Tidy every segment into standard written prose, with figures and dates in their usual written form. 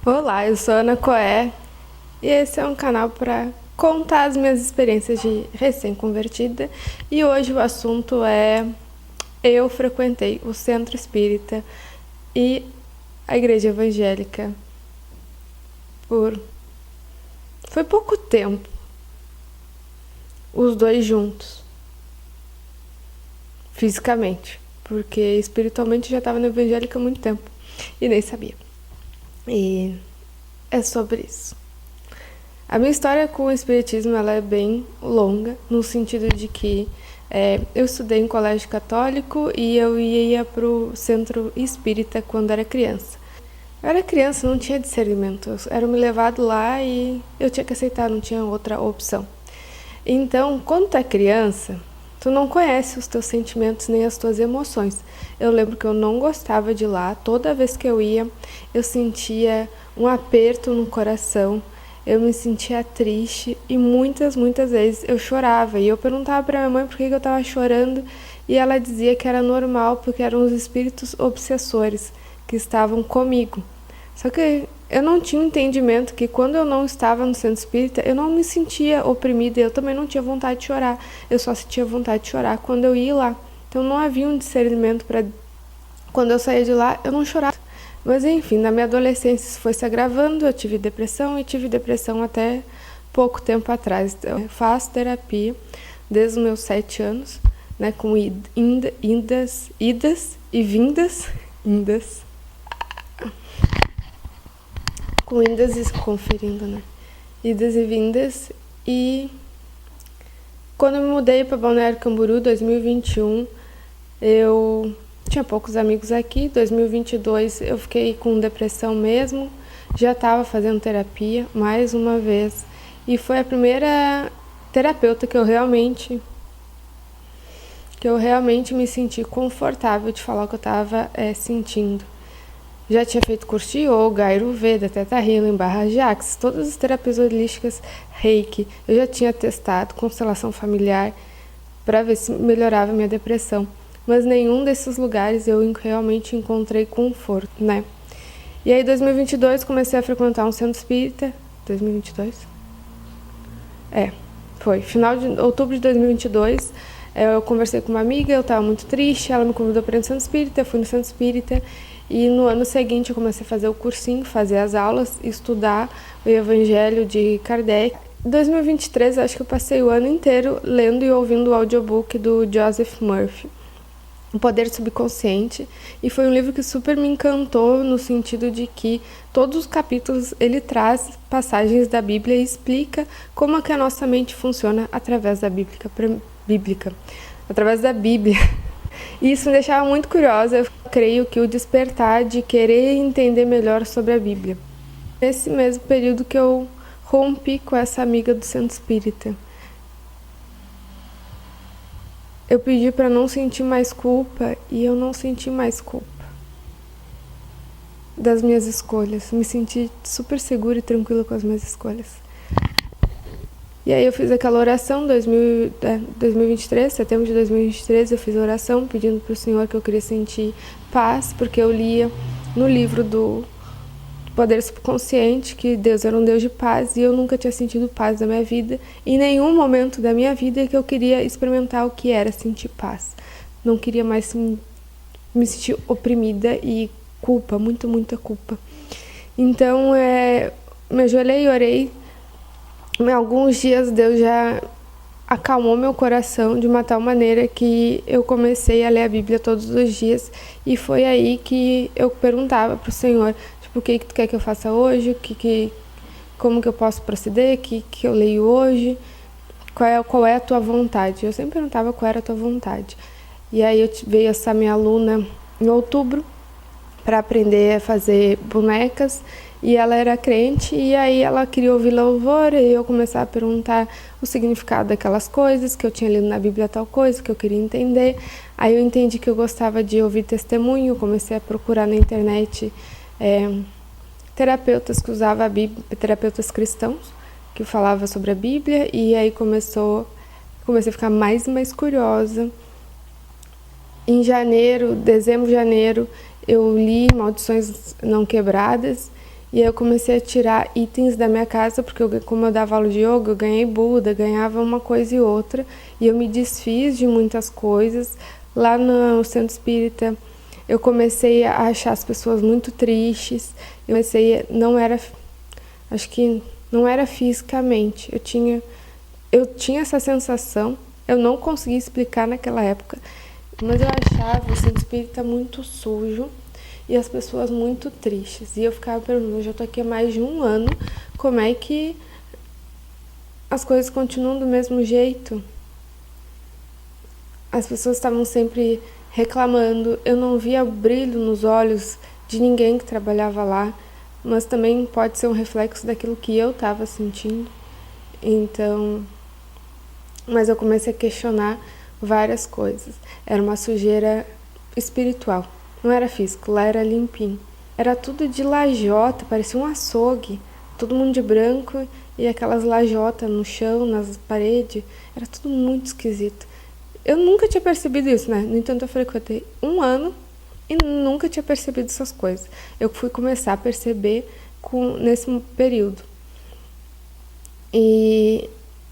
Olá, eu sou Ana Coé e esse é um canal para contar as minhas experiências de recém-convertida e hoje o assunto é eu frequentei o Centro Espírita e a Igreja Evangélica foi pouco tempo, os dois juntos, fisicamente, porque espiritualmente já estava na Evangélica há muito tempo e nem sabia. E é sobre isso. A minha história com o Espiritismo ela é bem longa, no sentido de que eu estudei em colégio católico e eu ia para o Centro Espírita quando era criança. Eu era criança, não tinha discernimento, era me levado lá e eu tinha que aceitar, não tinha outra opção. Então, quando tu é criança, tu não conhece os teus sentimentos nem as tuas emoções. Eu lembro que eu não gostava de ir lá, toda vez que eu ia, eu sentia um aperto no coração, eu me sentia triste e muitas vezes eu chorava. E eu perguntava para minha mãe por que eu estava chorando e ela dizia que era normal porque eram os espíritos obsessores que estavam comigo. Só que eu não tinha entendimento que quando eu não estava no centro espírita, eu não me sentia oprimida, eu também não tinha vontade de chorar. Eu só sentia vontade de chorar quando eu ia lá. Então não havia um discernimento para quando eu saía de lá, eu não chorava. Mas enfim, na minha adolescência isso foi se agravando, eu tive depressão e tive depressão até pouco tempo atrás. Eu faço terapia desde os meus 7 anos, né, com idas e vindas, com indas e conferindo, né? Idas e vindas. E quando eu me mudei para Balneário Camboriú, 2021, eu tinha poucos amigos aqui. 2022 eu fiquei com depressão mesmo, já estava fazendo terapia mais uma vez. E foi a primeira terapeuta que eu realmente me senti confortável de falar o que eu estava sentindo. Já tinha feito curso de yoga, Ayurveda, Theta Healing, Barra de Axis, todas as terapias holísticas, Reiki. Eu já tinha testado constelação familiar para ver se melhorava a minha depressão. Mas nenhum desses lugares eu realmente encontrei conforto, né? E aí, em 2022, comecei a frequentar um centro espírita. 2022? Foi. Final de outubro de 2022, eu conversei com uma amiga, eu estava muito triste, ela me convidou para ir no centro espírita, eu fui no centro espírita. E no ano seguinte eu comecei a fazer o cursinho, fazer as aulas, estudar o Evangelho de Kardec. Em 2023, acho que eu passei o ano inteiro lendo e ouvindo o audiobook do Joseph Murphy, O Poder Subconsciente, e foi um livro que super me encantou no sentido de que todos os capítulos ele traz passagens da Bíblia e explica como é que a nossa mente funciona através da através da Bíblia. E isso me deixava muito curiosa. Eu creio que o despertar de querer entender melhor sobre a Bíblia. Nesse mesmo período que eu rompi com essa amiga do centro espírita. Eu pedi para não sentir mais culpa e eu não senti mais culpa das minhas escolhas. Me senti super segura e tranquila com as minhas escolhas. E aí eu fiz aquela oração, 2023, setembro de 2023, eu fiz a oração pedindo para o Senhor que eu queria sentir paz, porque eu lia no livro do Poder Subconsciente que Deus era um Deus de paz e eu nunca tinha sentido paz na minha vida. Em nenhum momento da minha vida que eu queria experimentar o que era sentir paz. Não queria mais me sentir oprimida e culpa, muita culpa. Então, me ajoelhei e orei. Em alguns dias Deus já acalmou meu coração de uma tal maneira que eu comecei a ler a Bíblia todos os dias e foi aí que eu perguntava para o Senhor, tipo, o que tu quer que eu faça hoje, como que eu posso proceder, o que eu leio hoje, qual é a tua vontade. Eu sempre perguntava qual era a tua vontade. E aí veio essa minha aluna em outubro para aprender a fazer bonecas e ela era crente e aí ela queria ouvir louvor e eu comecei a perguntar o significado daquelas coisas, que eu tinha lido na Bíblia tal coisa, que eu queria entender. Aí eu entendi que eu gostava de ouvir testemunho, comecei a procurar na internet terapeutas que usavam a Bíblia, terapeutas cristãos que falavam sobre a Bíblia e aí comecei a ficar mais e mais curiosa. Em dezembro, janeiro, eu li Maldições Não Quebradas E aí eu comecei a tirar itens da minha casa, porque como eu dava aula de yoga, eu ganhei Buda, ganhava uma coisa e outra. E eu me desfiz de muitas coisas. Lá no centro espírita, eu comecei a achar as pessoas muito tristes. Acho que não era fisicamente. Eu tinha essa sensação, eu não conseguia explicar naquela época, mas eu achava o centro espírita muito sujo e as pessoas muito tristes. E eu ficava perguntando, eu já tô aqui há mais de um ano, como é que as coisas continuam do mesmo jeito? As pessoas estavam sempre reclamando, eu não via brilho nos olhos de ninguém que trabalhava lá, mas também pode ser um reflexo daquilo que eu estava sentindo. Então, mas eu comecei a questionar várias coisas. Era uma sujeira espiritual, não era físico, lá era limpinho. Era tudo de lajota, parecia um açougue, todo mundo de branco e aquelas lajotas no chão, nas paredes, era tudo muito esquisito. Eu nunca tinha percebido isso, né? No entanto, eu frequentei um ano e nunca tinha percebido essas coisas. Eu fui começar a perceber nesse período. E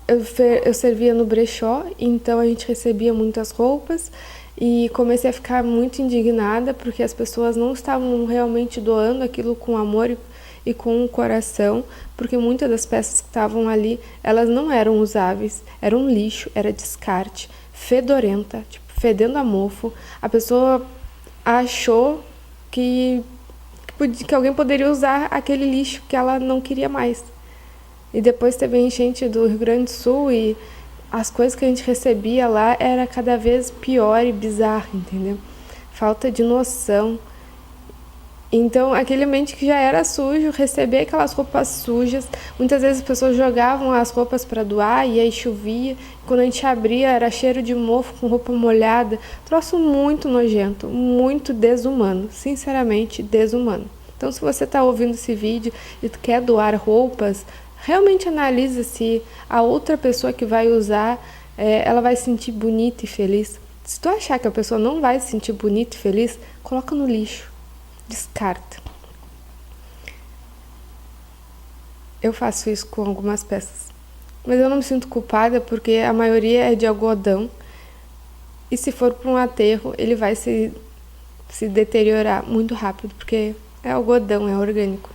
eu servia no brechó, então a gente recebia muitas roupas e comecei a ficar muito indignada porque as pessoas não estavam realmente doando aquilo com amor e com o coração, porque muitas das peças que estavam ali, elas não eram usáveis, eram lixo, era descarte, fedorenta, tipo, fedendo a mofo. A pessoa achou que alguém poderia usar aquele lixo que ela não queria mais. E depois teve a enchente do Rio Grande do Sul e as coisas que a gente recebia lá era cada vez pior e bizarro, entendeu? Falta de noção. Então, aquele ambiente que já era sujo, receber aquelas roupas sujas, muitas vezes as pessoas jogavam as roupas para doar e aí chovia. Quando a gente abria, era cheiro de mofo com roupa molhada. Troço muito nojento, muito desumano, sinceramente desumano. Então, se você está ouvindo esse vídeo e quer doar roupas, realmente analisa se a outra pessoa que vai usar, ela vai se sentir bonita e feliz. Se tu achar que a pessoa não vai se sentir bonita e feliz, coloca no lixo. Descarta. Eu faço isso com algumas peças, mas eu não me sinto culpada porque a maioria é de algodão e se for para um aterro ele vai se deteriorar muito rápido porque é algodão, é orgânico.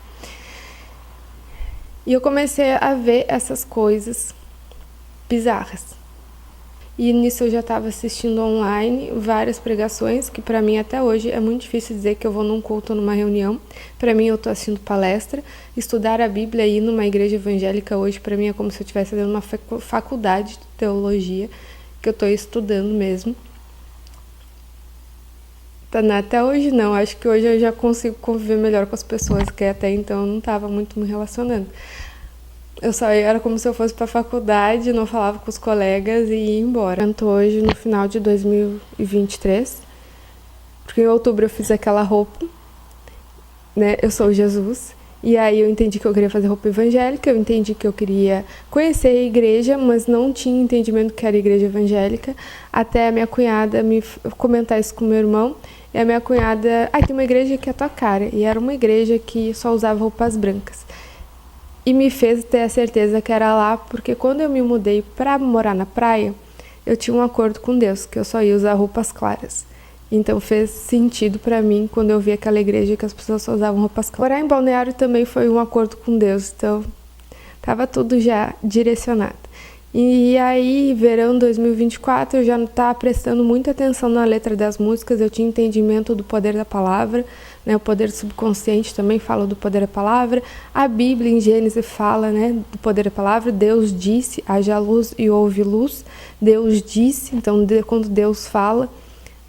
E eu comecei a ver essas coisas bizarras. E nisso eu já estava assistindo online várias pregações, que para mim até hoje é muito difícil dizer que eu vou num culto ou numa reunião. Para mim eu estou assistindo palestra. Estudar a Bíblia e ir numa igreja evangélica hoje para mim é como se eu estivesse fazendo uma faculdade de teologia, que eu estou estudando mesmo. Até hoje não, acho que hoje eu já consigo conviver melhor com as pessoas, que até então eu não estava muito me relacionando. Eu só era como se eu fosse para a faculdade, não falava com os colegas e ia embora. Tanto hoje, no final de 2023, porque em outubro eu fiz aquela roupa, né? Eu sou Jesus. E aí eu entendi que eu queria fazer roupa evangélica, eu entendi que eu queria conhecer a igreja, mas não tinha entendimento que era igreja evangélica, até a minha cunhada me comentar isso com meu irmão. E a minha cunhada, tem uma igreja que é a tua cara, e era uma igreja que só usava roupas brancas. E me fez ter a certeza que era lá, porque quando eu me mudei para morar na praia, eu tinha um acordo com Deus, que eu só ia usar roupas claras. Então fez sentido para mim quando eu vi aquela igreja que as pessoas só usavam roupas claras. Morar em Balneário também foi um acordo com Deus, então estava tudo já direcionado. E aí, verão 2024, eu já não estava prestando muita atenção na letra das músicas, eu tinha entendimento do poder da palavra, né? O poder subconsciente também fala do poder da palavra. A Bíblia, em Gênesis, fala, né, do poder da palavra. Deus disse, haja luz e houve luz. Deus disse, então quando Deus fala,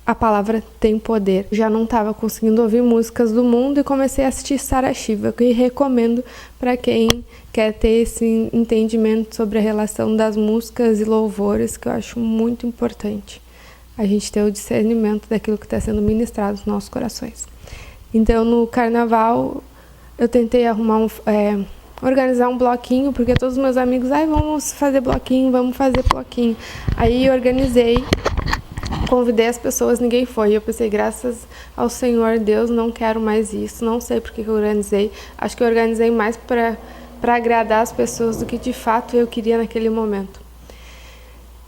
a palavra tem poder. Já não estava conseguindo ouvir músicas do mundo e comecei a assistir Sarah Shiva, que recomendo para quem quer ter esse entendimento sobre a relação das músicas e louvores, que eu acho muito importante. A gente ter o discernimento daquilo que está sendo ministrado nos nossos corações. Então, no carnaval, eu tentei organizar um bloquinho, porque todos os meus amigos, vamos fazer bloquinho. Aí eu organizei convidei as pessoas, ninguém foi. Eu pensei, graças ao Senhor Deus, não quero mais isso. Não sei porque que eu organizei. Acho que eu organizei mais para agradar as pessoas do que de fato eu queria naquele momento.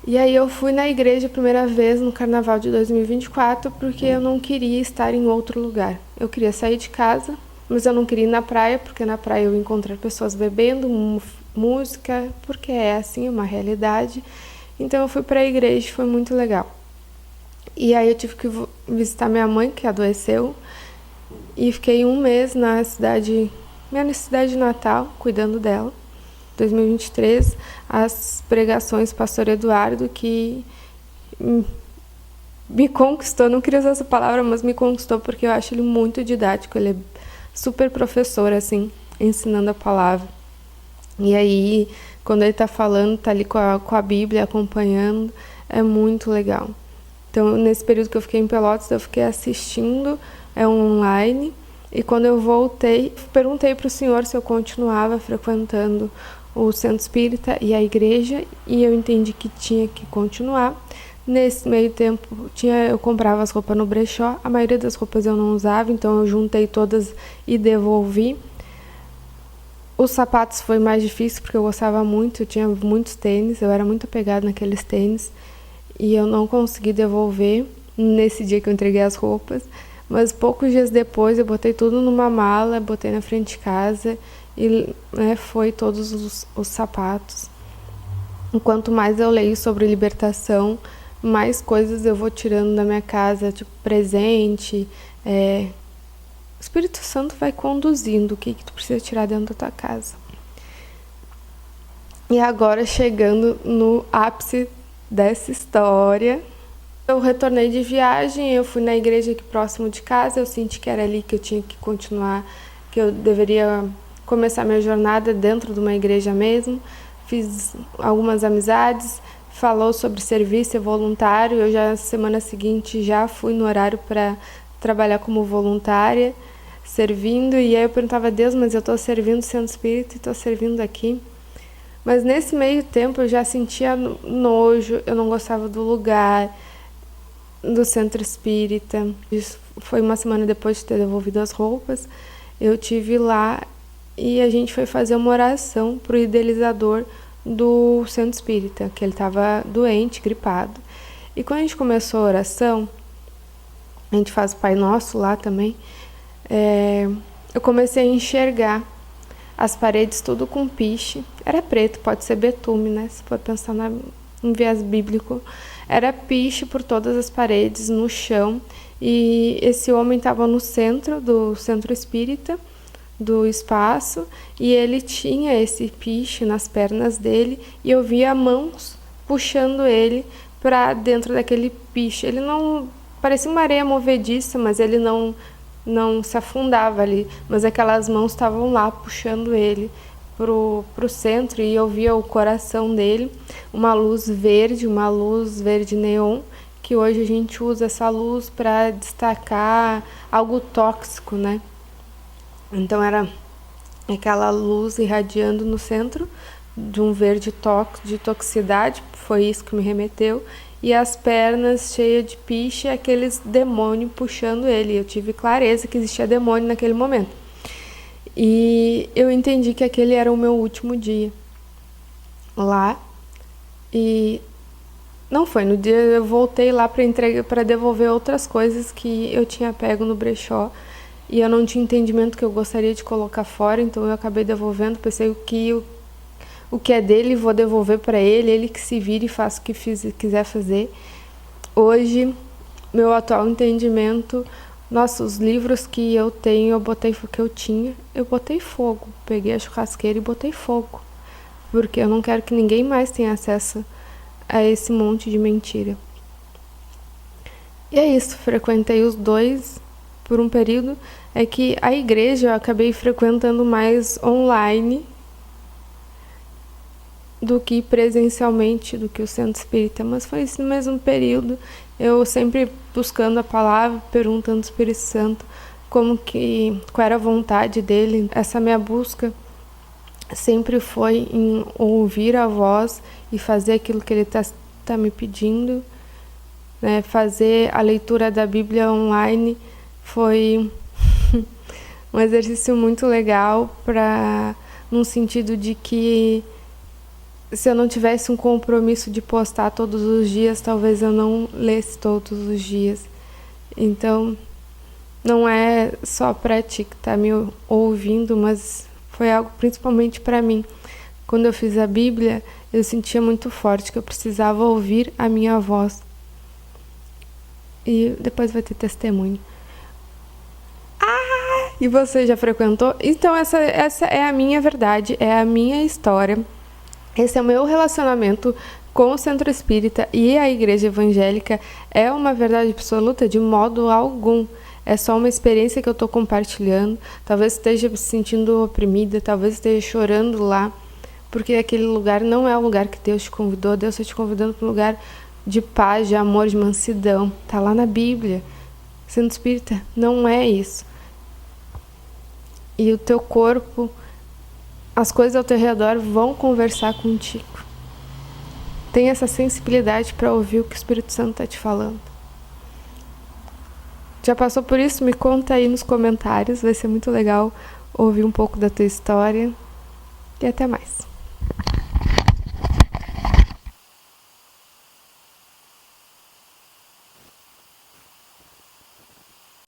E aí eu fui na igreja a primeira vez no carnaval de 2024 porque eu não queria estar em outro lugar. Eu queria sair de casa, mas eu não queria ir na praia, porque na praia eu ia encontrar pessoas bebendo, música, porque é assim, uma realidade. Então eu fui para a igreja, foi muito legal. E aí eu tive que visitar minha mãe, que adoeceu, e fiquei um mês na cidade, minha cidade natal, cuidando dela. 2023, as pregações Pastor Eduardo, que me conquistou, não queria usar essa palavra, mas me conquistou porque eu acho ele muito didático, ele é super professor, assim, ensinando a palavra. E aí, quando ele tá falando, tá ali com a Bíblia, acompanhando, é muito legal. Então, nesse período que eu fiquei em Pelotas, eu fiquei assistindo online, e quando eu voltei, perguntei para o senhor se eu continuava frequentando o centro espírita e a igreja, e eu entendi que tinha que continuar. Nesse meio tempo, eu comprava as roupas no brechó, a maioria das roupas eu não usava, então eu juntei todas e devolvi. Os sapatos foi mais difícil, porque eu gostava muito, eu tinha muitos tênis, eu era muito apegada naqueles tênis, e eu não consegui devolver nesse dia que eu entreguei as roupas, mas poucos dias depois eu botei tudo numa mala, botei na frente de casa, e foi todos os sapatos. Quanto mais eu leio sobre libertação, mais coisas eu vou tirando da minha casa, tipo presente. O Espírito Santo vai conduzindo o que tu precisa tirar dentro da tua casa. E agora, chegando no ápice dessa história, eu retornei de viagem, eu fui na igreja aqui próximo de casa, eu senti que era ali que eu tinha que continuar, que eu deveria começar minha jornada dentro de uma igreja mesmo. Fiz algumas amizades, falou sobre serviço voluntário, eu já na semana seguinte já fui no horário para trabalhar como voluntária, servindo, e aí eu perguntava a Deus, mas eu estou servindo o Centro Espírita e estou servindo aqui. Mas nesse meio tempo eu já sentia nojo, eu não gostava do lugar, do Centro Espírita. Isso foi uma semana depois de ter devolvido as roupas, eu tive lá e a gente foi fazer uma oração para o idealizador do Centro Espírita, que ele estava doente, gripado. E quando a gente começou a oração, a gente faz o Pai Nosso lá também, eu comecei a enxergar as paredes tudo com piche. Era preto, pode ser betume, né? Se for pensar em viés bíblico. Era piche por todas as paredes, no chão. E esse homem estava no centro do Centro Espírita, do espaço, e ele tinha esse piche nas pernas dele, e eu via mãos puxando ele para dentro daquele piche. Ele não parecia uma areia movediça, mas ele não se afundava ali, mas aquelas mãos estavam lá puxando ele pro centro, e eu via o coração dele, uma luz verde neon, que hoje a gente usa essa luz para destacar algo tóxico, né? Então era aquela luz irradiando no centro de um verde de toxicidade, foi isso que me remeteu, e as pernas cheias de piche, aqueles demônios puxando ele. Eu tive clareza que existia demônio naquele momento. E eu entendi que aquele era o meu último dia lá. E não foi, no dia eu voltei lá para devolver outras coisas que eu tinha pego no brechó, e eu não tinha entendimento que eu gostaria de colocar fora, então eu acabei devolvendo. Pensei o que é dele, vou devolver para ele que se vire e faça o que quiser fazer. Hoje, meu atual entendimento, os livros que eu tenho, eu botei o que eu tinha, eu botei fogo, peguei a churrasqueira e botei fogo, porque eu não quero que ninguém mais tenha acesso a esse monte de mentira. E é isso, frequentei os dois por um período. É que a igreja eu acabei frequentando mais online do que presencialmente, do que o Centro Espírita, mas foi esse mesmo período, eu sempre buscando a palavra, perguntando ao Espírito Santo qual era a vontade dele. Essa minha busca sempre foi em ouvir a voz e fazer aquilo que ele tá me pedindo. né? Fazer a leitura da Bíblia online foi um exercício muito legal, num sentido de que se eu não tivesse um compromisso de postar todos os dias, talvez eu não lesse todos os dias. Então, não é só para ti que tá me ouvindo, mas foi algo principalmente para mim. Quando eu fiz a Bíblia, eu sentia muito forte que eu precisava ouvir a minha voz. E depois vai ter testemunho. E você já frequentou? Então essa é a minha verdade, é a minha história. Esse é o meu relacionamento com o Centro Espírita e a Igreja Evangélica. É uma verdade absoluta? De modo algum. É só uma experiência que eu estou compartilhando. Talvez esteja me sentindo oprimida, talvez esteja chorando lá, porque aquele lugar não é o lugar que Deus te convidou. Deus está te convidando para um lugar de paz, de amor, de mansidão. Está lá na Bíblia. Centro Espírita não é isso. E o teu corpo, as coisas ao teu redor vão conversar contigo. Tenha essa sensibilidade para ouvir o que o Espírito Santo está te falando. Já passou por isso? Me conta aí nos comentários. Vai ser muito legal ouvir um pouco da tua história. E até mais.